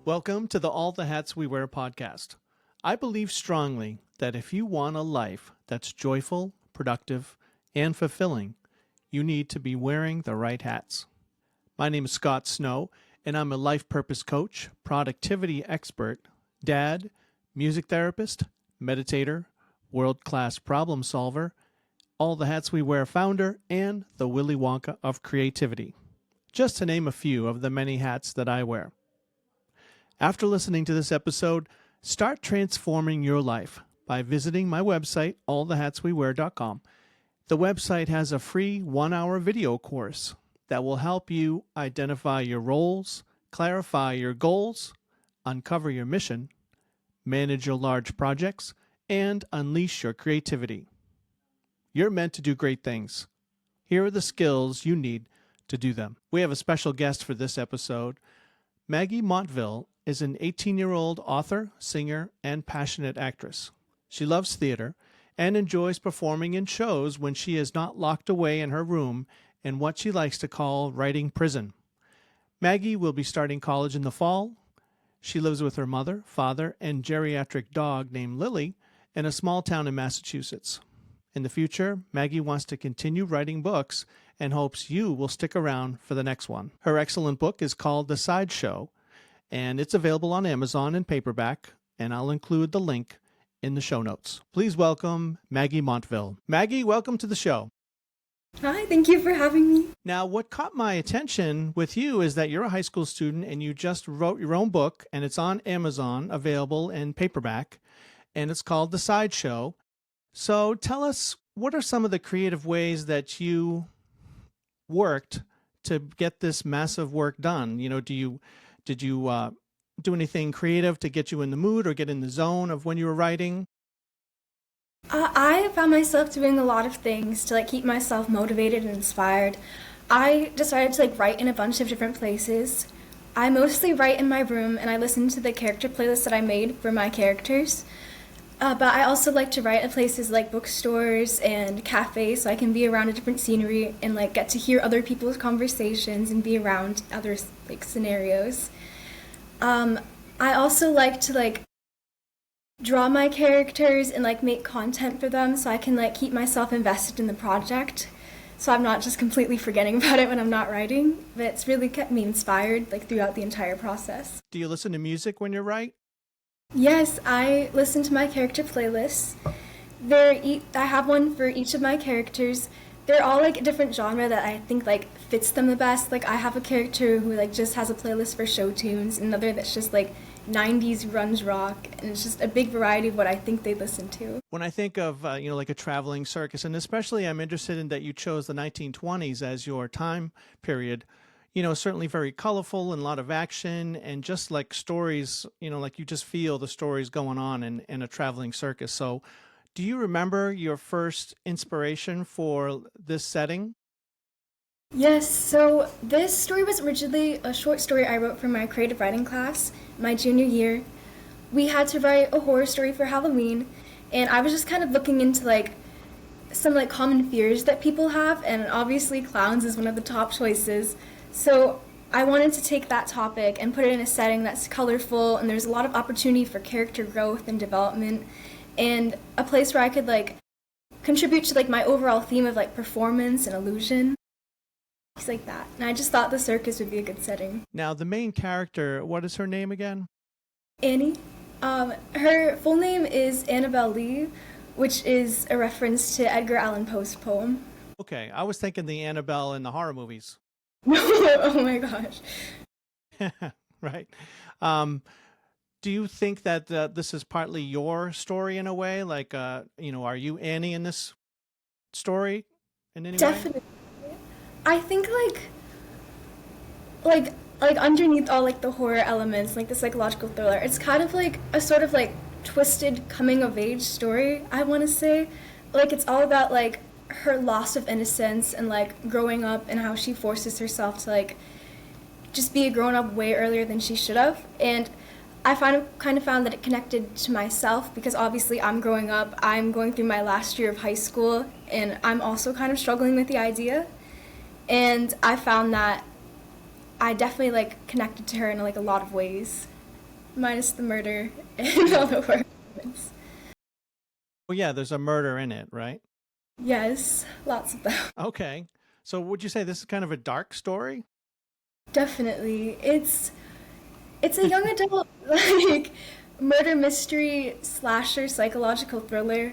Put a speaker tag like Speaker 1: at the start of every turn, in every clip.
Speaker 1: Welcome to the All the Hats We Wear podcast. I believe strongly that if you want a life that's joyful, productive, and fulfilling, you need to be wearing the right hats. My name is Scott Snow, and I'm a life purpose coach, productivity expert, dad, music therapist, meditator, world-class problem solver, All the Hats We Wear founder, and the Willy Wonka of creativity, just to name a few of the many hats that I wear. After listening to this episode, start transforming your life by visiting my website, allthehatswewear.com. The website has a free 1-hour video course that will help you identify your roles, clarify your goals, uncover your mission, manage your large projects, and unleash your creativity. You're meant to do great things. Here are the skills you need to do them. We have a special guest for this episode. Maggie Montville is an 18-year-old author, singer, and passionate actress. She loves theater and enjoys performing in shows when she is not locked away in her room in what she likes to call writing prison. Maggie will be starting college in the fall. She lives with her mother, father, and geriatric dog named Lily in a small town in Massachusetts. In the future, Maggie wants to continue writing books and hopes you will stick around for the next one. Her excellent book is called The Sideshow, and it's available on Amazon in paperback, and I'll include the link in the show notes. Please welcome Maggie Montville. Maggie, welcome to the show.
Speaker 2: Hi, thank you for having me.
Speaker 1: Now, what caught my attention with you is that you're a high school student and you just wrote your own book, and it's on Amazon, available in paperback, and it's called The Sideshow. So tell us, what are some of the creative ways that you worked to get this massive work done? You know, did you do anything creative to get you in the mood or get in the zone of when you were writing?
Speaker 2: I found myself doing a lot of things to keep myself motivated and inspired. I decided to write in a bunch of different places. I mostly write in my room, and I listen to the character playlist that I made for my characters. But I also like to write at places like bookstores and cafes, so I can be around a different scenery and get to hear other people's conversations and be around other scenarios. I also like to draw my characters and make content for them, so I can keep myself invested in the project, so I'm not just completely forgetting about it when I'm not writing. But it's really kept me inspired throughout the entire process.
Speaker 1: Do you listen to music when you write?
Speaker 2: Yes, I listen to my character playlists. I have one for each of my characters. They're all a different genre that I think fits them the best. I have a character who just has a playlist for show tunes, and another that's just 90s grunge rock, and it's just a big variety of what I think they listen to.
Speaker 1: When I think of a traveling circus, and especially I'm interested in that you chose the 1920s as your time period. Certainly very colorful and a lot of action and just stories, you just feel the stories going on in a traveling circus. So do you remember your first inspiration for this setting?
Speaker 2: Yes, so this story was originally a short story I wrote for my creative writing class my junior year. We had to write a horror story for Halloween, and I was just kind of looking into some common fears that people have, and obviously clowns is one of the top choices. So I wanted to take that topic and put it in a setting that's colorful, and there's a lot of opportunity for character growth and development, and a place where I could contribute to my overall theme of performance and illusion. Things like that. And I just thought the circus would be a good setting.
Speaker 1: Now, the main character, what is her name again?
Speaker 2: Annie. Her full name is Annabelle Lee, which is a reference to Edgar Allan Poe's poem.
Speaker 1: Okay, I was thinking the Annabelle in the horror movies.
Speaker 2: Oh my gosh.
Speaker 1: Right. Do you think that this is partly your story in a way? Are you Annie in this story in any way?
Speaker 2: Definitely. I think underneath all the horror elements, the psychological thriller, it's kind of a sort of twisted coming of age story, I want to say. It's all about her loss of innocence and growing up and how she forces herself to just be a grown-up way earlier than she should have. And I kind of found that it connected to myself because obviously I'm growing up, I'm going through my last year of high school, and I'm also kind of struggling with the idea. And I found that I definitely connected to her in a lot of ways. minus the murder and all the horror moments.
Speaker 1: Well, yeah, there's a murder in it, right?
Speaker 2: Yes, lots of them.
Speaker 1: Okay. So would you say this is kind of a dark story?
Speaker 2: Definitely. It's a young adult like murder mystery slasher psychological thriller.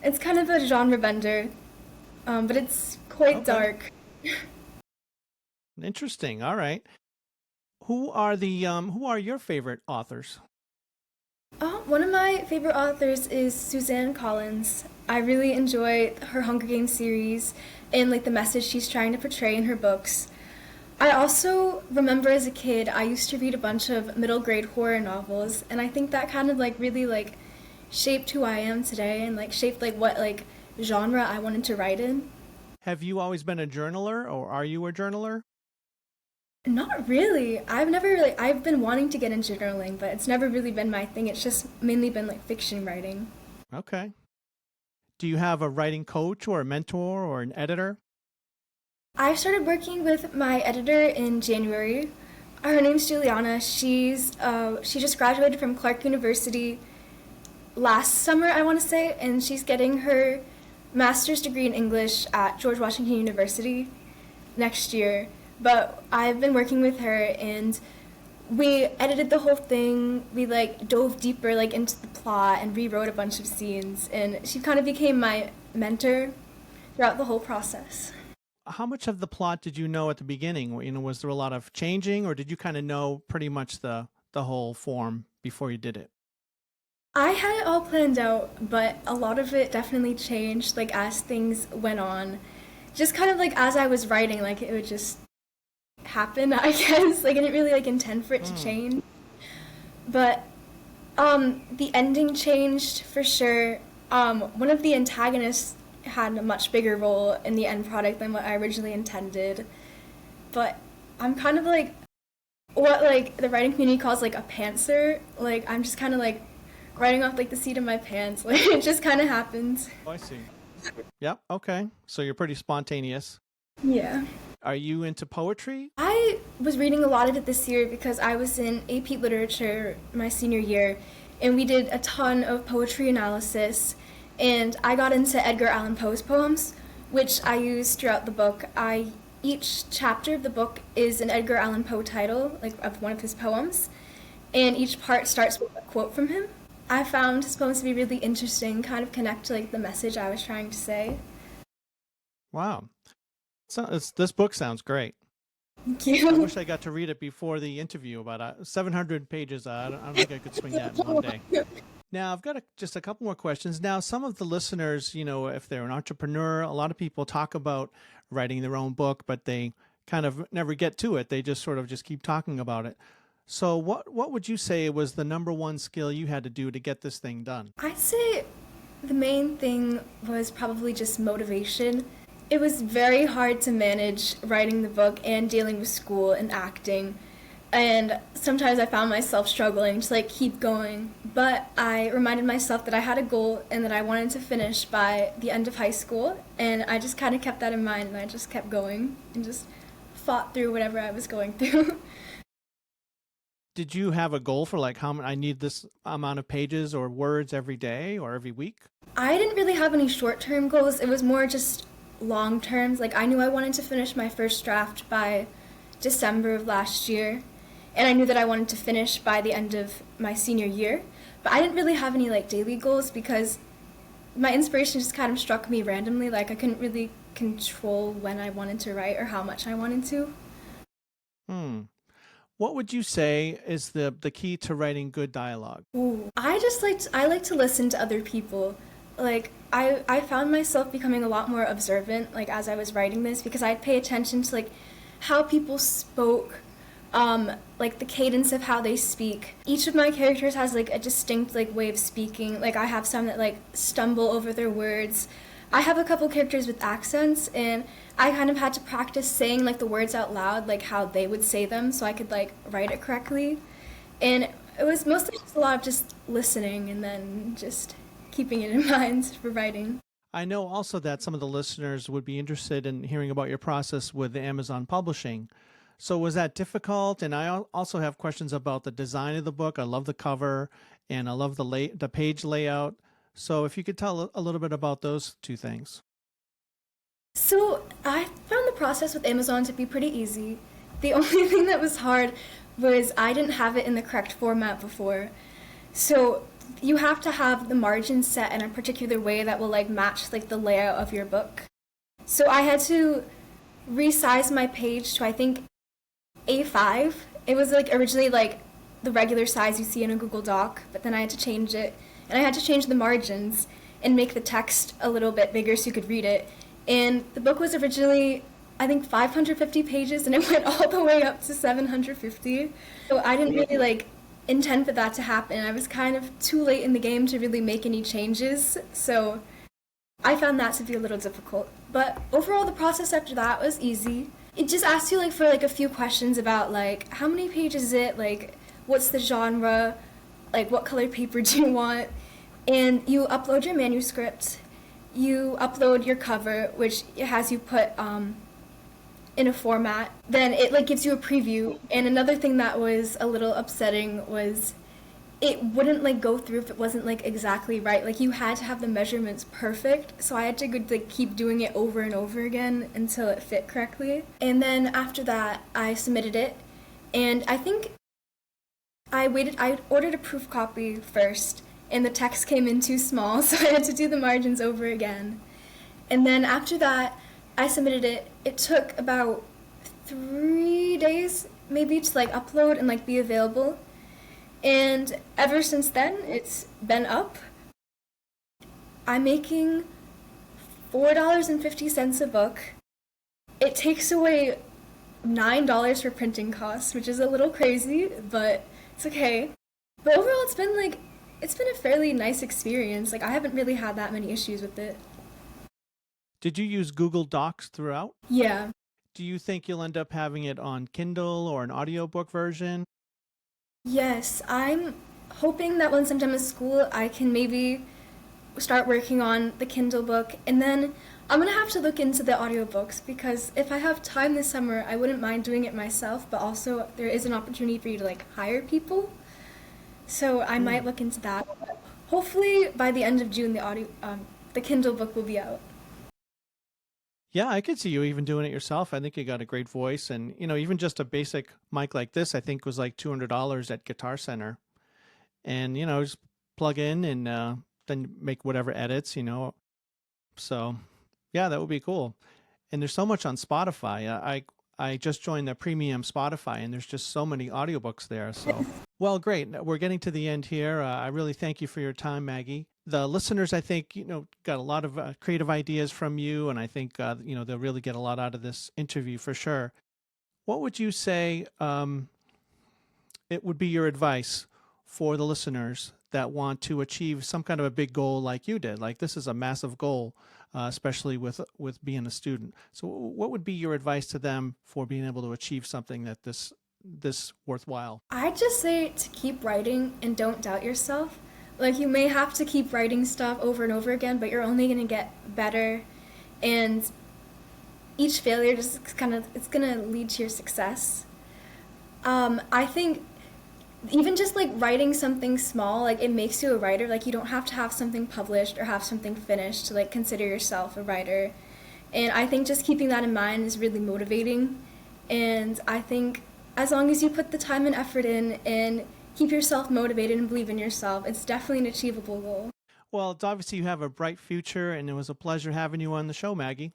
Speaker 2: It's kind of a genre bender, but it's quite
Speaker 1: Okay.
Speaker 2: dark.
Speaker 1: Interesting. All right. Who are your favorite authors?
Speaker 2: One of my favorite authors is Suzanne Collins. I really enjoy her Hunger Games series and like the message she's trying to portray in her books. I also remember as a kid I used to read a bunch of middle grade horror novels, and I think that kind of like really like shaped who I am today and like shaped like what like genre I wanted to write in.
Speaker 1: Have you always been a journaler or are you a journaler?
Speaker 2: Not really. I've been wanting to get into journaling, but it's never really been my thing. It's just mainly been like fiction writing.
Speaker 1: Okay. Do you have a writing coach or a mentor or an editor?
Speaker 2: I started working with my editor in January. Her name's Juliana. She just graduated from Clark University last summer, I want to say, and she's getting her master's degree in English at George Washington University next year. But I've been working with her, and we edited the whole thing. We like dove deeper like into the plot and rewrote a bunch of scenes, and she kind of became my mentor throughout the whole process.
Speaker 1: How much of the plot did you know at the beginning? Was there a lot of changing, or did you kind of know pretty much the whole form before you did it?
Speaker 2: I had it all planned out, but a lot of it definitely changed like as things went on. Just kind of like as I was writing, like it would just happen, I guess. Like I didn't really like intend for it to change. But the ending changed for sure. One of the antagonists had a much bigger role in the end product than what I originally intended. But I'm kind of like what like the writing community calls like a pantser. Like I'm just kind of like writing off like the seat of my pants. Like it just kind of happens.
Speaker 1: Oh, I see. Yep. Okay. So you're pretty spontaneous.
Speaker 2: Yeah.
Speaker 1: Are you into poetry?
Speaker 2: I was reading a lot of it this year because I was in AP Literature my senior year, and we did a ton of poetry analysis, and I got into Edgar Allan Poe's poems, which I used throughout the book. Each chapter of the book is an Edgar Allan Poe title, like of one of his poems, and each part starts with a quote from him. I found his poems to be really interesting, kind of connect to like the message I was trying to say.
Speaker 1: Wow. This book sounds great.
Speaker 2: Thank you.
Speaker 1: I wish I got to read it before the interview, but 700 pages, I don't think I could swing that in one day. Now, I've got just a couple more questions. Now, some of the listeners, if they're an entrepreneur, a lot of people talk about writing their own book, but they kind of never get to it. They just sort of just keep talking about it. So what would you say was the number one skill you had to do to get this thing done?
Speaker 2: I'd say the main thing was probably just motivation. It was very hard to manage writing the book and dealing with school and acting. And sometimes I found myself struggling to like keep going. But I reminded myself that I had a goal and that I wanted to finish by the end of high school. And I just kind of kept that in mind, and I just kept going and just fought through whatever I was going through.
Speaker 1: Did you have a goal for like I need this amount of pages or words every day or every week?
Speaker 2: I didn't really have any short-term goals. It was more just long terms. Like I knew I wanted to finish my first draft by December of last year, and I knew that I wanted to finish by the end of my senior year. But I didn't really have any like daily goals because my inspiration just kind of struck me randomly. Like I couldn't really control when I wanted to write or how much I wanted to.
Speaker 1: What would you say is the key to writing good dialogue?
Speaker 2: Ooh. I like to listen to other people. Like I found myself becoming a lot more observant like as I was writing this, because I'd pay attention to like how people spoke, like the cadence of how they speak. Each of my characters has like a distinct like way of speaking. Like I have some that like stumble over their words. I have a couple characters with accents, and I kind of had to practice saying like the words out loud, like how they would say them, so I could like write it correctly. And it was mostly just a lot of just listening and then just keeping it in mind for writing.
Speaker 1: I know also that some of the listeners would be interested in hearing about your process with Amazon publishing. So was that difficult? And I also have questions about the design of the book. I love the cover and I love the page layout. So if you could tell a little bit about those two things.
Speaker 2: So I found the process with Amazon to be pretty easy. The only thing that was hard was I didn't have it in the correct format before. So you have to have the margins set in a particular way that will like match like the layout of your book. So I had to resize my page to I think A5. It was like originally like the regular size you see in a Google Doc, but then I had to change it. And I had to change the margins and make the text a little bit bigger so you could read it. And the book was originally, I think, 550 pages, and it went all the way up to 750. So I didn't really like intend for that to happen. I was kind of too late in the game to really make any changes. So I found that to be a little difficult. But overall, the process after that was easy. It just asks you like for like a few questions about like how many pages is it, like what's the genre, like what color paper do you want, and you upload your manuscript, you upload your cover, which it has you put in a format, then it like gives you a preview. And another thing that was a little upsetting was it wouldn't like go through if it wasn't like exactly right. Like you had to have the measurements perfect, so I had to like keep doing it over and over again until it fit correctly. And then after that I submitted it, and I think I ordered a proof copy first, and the text came in too small, so I had to do the margins over again. And then after that, I submitted it. It took about 3 days maybe to like upload and like be available. And ever since then, it's been up. I'm making $4.50 a book. It takes away $9 for printing costs, which is a little crazy, but it's okay. But overall, it's been a fairly nice experience. Like I haven't really had that many issues with it.
Speaker 1: Did you use Google Docs throughout?
Speaker 2: Yeah.
Speaker 1: Do you think you'll end up having it on Kindle or an audiobook version?
Speaker 2: Yes, I'm hoping that once I'm done with school, I can maybe start working on the Kindle book, and then I'm going to have to look into the audiobooks, because if I have time this summer, I wouldn't mind doing it myself, but also there is an opportunity for you to like hire people. So I might look into that. Hopefully by the end of June, the Kindle book will be out.
Speaker 1: Yeah, I could see you even doing it yourself. I think you got a great voice, and even just a basic mic like this, I think was like $200 at Guitar Center, and just plug in and then make whatever edits. So yeah, that would be cool. And there's so much on Spotify. I just joined the premium Spotify, and there's just so many audiobooks there. So, well, great. We're getting to the end here. I really thank you for your time, Maggie. The listeners, I think, got a lot of creative ideas from you, and I think, they'll really get a lot out of this interview for sure. What would you say it would be your advice for the listeners that want to achieve some kind of a big goal like you did? Like this is a massive goal, especially with being a student. So what would be your advice to them for being able to achieve something that this worthwhile?
Speaker 2: I'd just say to keep writing and don't doubt yourself. Like you may have to keep writing stuff over and over again, but you're only going to get better, and each failure just it's going to lead to your success. I think even just like writing something small, like it makes you a writer. Like you don't have to have something published or have something finished to like consider yourself a writer. And I think just keeping that in mind is really motivating. And I think as long as you put the time and effort in and keep yourself motivated and believe in yourself, it's definitely an achievable goal.
Speaker 1: Well, it's obviously you have a bright future, and it was a pleasure having you on the show, Maggie.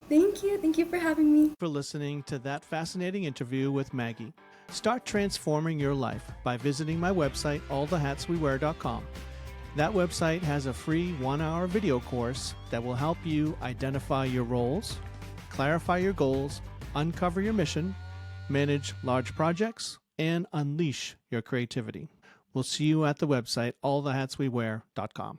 Speaker 2: Thank you. Thank you for having me.
Speaker 1: For listening to that fascinating interview with Maggie. Start transforming your life by visiting my website, allthehatswewear.com. That website has a free 1-hour video course that will help you identify your roles, clarify your goals, uncover your mission, manage large projects, and unleash your creativity. We'll see you at the website, allthehatswewear.com.